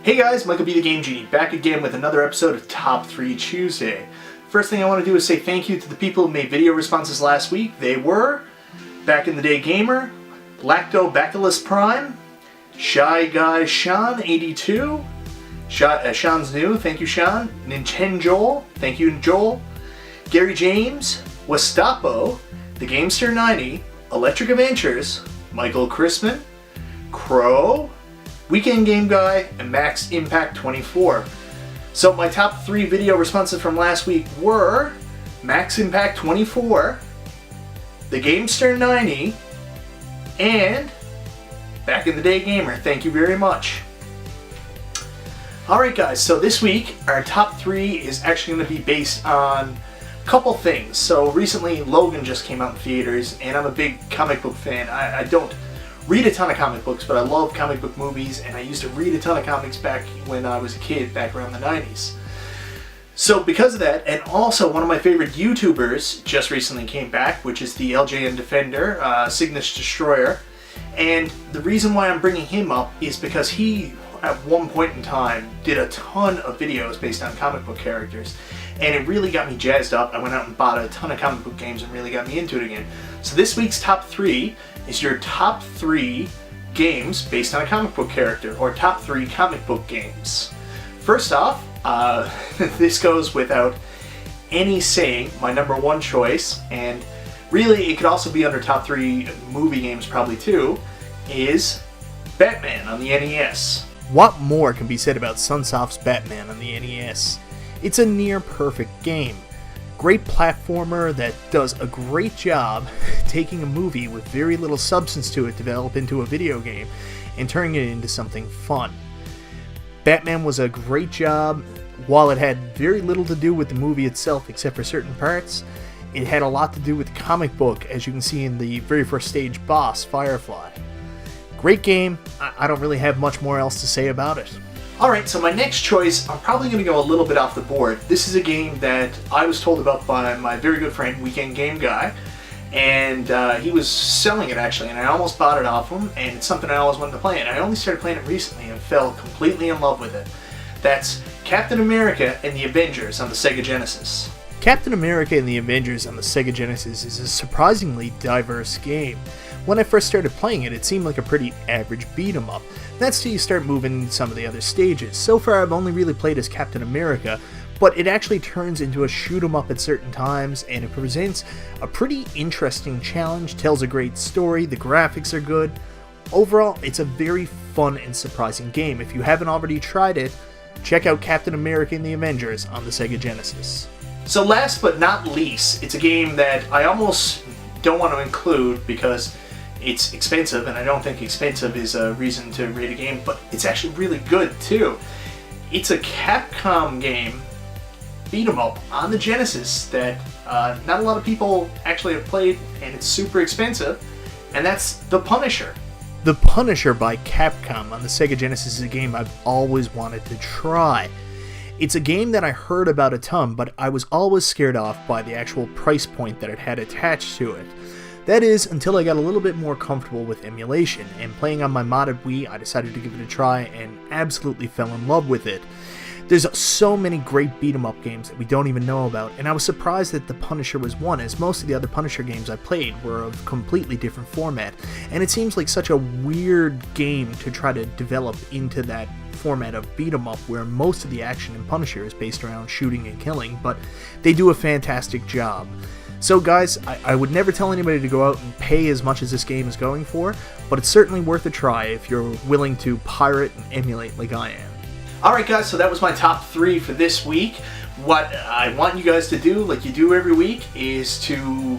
Hey guys, Michael B. the Game Genie, back again with another episode of Top 3 Tuesday. First thing I want to do is say thank you to the people who made video responses last week. They were Back in the Day Gamer, Lactobacillus Prime, Shy Guy Sean 82, Sean's New, thank you Sean, Nintendo, thank you Joel, Gary James, Westapo, The Gamester 90, Electric Adventures, Michael Chrisman, Crow, Weekend Game Guy, and Max Impact 24. So my top 3 video responses from last week were Max Impact 24, The Gamester 90, and Back in the Day Gamer. Thank you very much. Alright guys, so this week our top 3 is actually going to be based on a couple things. So recently Logan just came out in theaters, and I'm a big comic book fan. I don't read a ton of comic books, but I love comic book movies, and I used to read a ton of comics back when I was a kid, back around the 90s. So because of that, and also one of my favorite YouTubers just recently came back, which is the LJN Defender, Cygnus Destroyer. And the reason why I'm bringing him up is because he, at one point in time, did a ton of videos based on comic book characters. And it really got me jazzed up. I went out and bought a ton of comic book games and really got me into it again. So this week's top 3 is your top 3 games based on a comic book character, or top 3 comic book games. First off, this goes without any saying, my number 1 choice, and really it could also be under top 3 movie games probably too, is Batman on the NES. What more can be said about Sunsoft's Batman on the NES? It's a near perfect game. Great platformer that does a great job taking a movie with very little substance to it, develop into a video game, and turning it into something fun. Batman was a great job. While it had very little to do with the movie itself except for certain parts, it had a lot to do with the comic book, as you can see in the very first stage boss, Firefly. Great game. I don't really have much more else to say about it. Alright, so my next choice, I'm probably going to go a little bit off the board. This is a game that I was told about by my very good friend, Weekend Game Guy, and he was selling it actually, and I almost bought it off him, and it's something I always wanted to play, and I only started playing it recently and fell completely in love with it. That's Captain America and the Avengers on the Sega Genesis. Captain America and the Avengers on the Sega Genesis is a surprisingly diverse game. When I first started playing it, it seemed like a pretty average beat-em-up. That's till you start moving into some of the other stages. So far I've only really played as Captain America, but it actually turns into a shoot-em-up at certain times, and it presents a pretty interesting challenge, tells a great story, the graphics are good. Overall, it's a very fun and surprising game. If you haven't already tried it, check out Captain America and the Avengers on the Sega Genesis. So last but not least, it's a game that I almost don't want to include because it's expensive, and I don't think expensive is a reason to rate a game, but it's actually really good too. It's a Capcom game, beat 'em up, on the Genesis that not a lot of people actually have played, and it's super expensive, and that's The Punisher. The Punisher by Capcom on the Sega Genesis is a game I've always wanted to try. It's a game that I heard about a ton, but I was always scared off by the actual price point that it had attached to it. That is, until I got a little bit more comfortable with emulation, and playing on my modded Wii, I decided to give it a try and absolutely fell in love with it. There's so many great beat-em-up games that we don't even know about, and I was surprised that The Punisher was one, as most of the other Punisher games I played were of completely different format, and it seems like such a weird game to try to develop into that format of beat-em-up, where most of the action in Punisher is based around shooting and killing, but they do a fantastic job. So guys, I would never tell anybody to go out and pay as much as this game is going for, but it's certainly worth a try if you're willing to pirate and emulate like I am. Alright guys, so that was my top 3 for this week. What I want you guys to do, like you do every week, is to,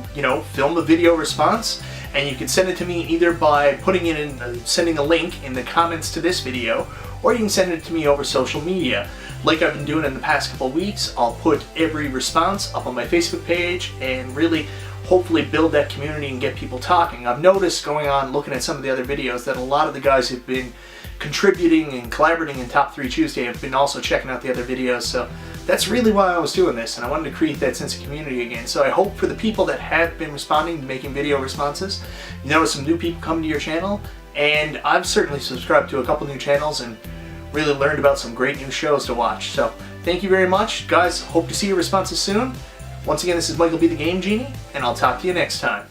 film a video response, and you can send it to me either by putting it in, sending a link in the comments to this video, or you can send it to me over social media. Like I've been doing in the past couple weeks, I'll put every response up on my Facebook page and really hopefully build that community and get people talking. I've noticed going on looking at some of the other videos that a lot of the guys who've been contributing and collaborating in Top 3 Tuesday have been also checking out the other videos, so that's really why I was doing this, and I wanted to create that sense of community again. So I hope for the people that have been responding, making video responses, you notice some new people coming to your channel, and I've certainly subscribed to a couple new channels, and really learned about some great new shows to watch. So thank you very much. Guys, hope to see your responses soon. Once again, this is Michael B. the Game Genie, and I'll talk to you next time.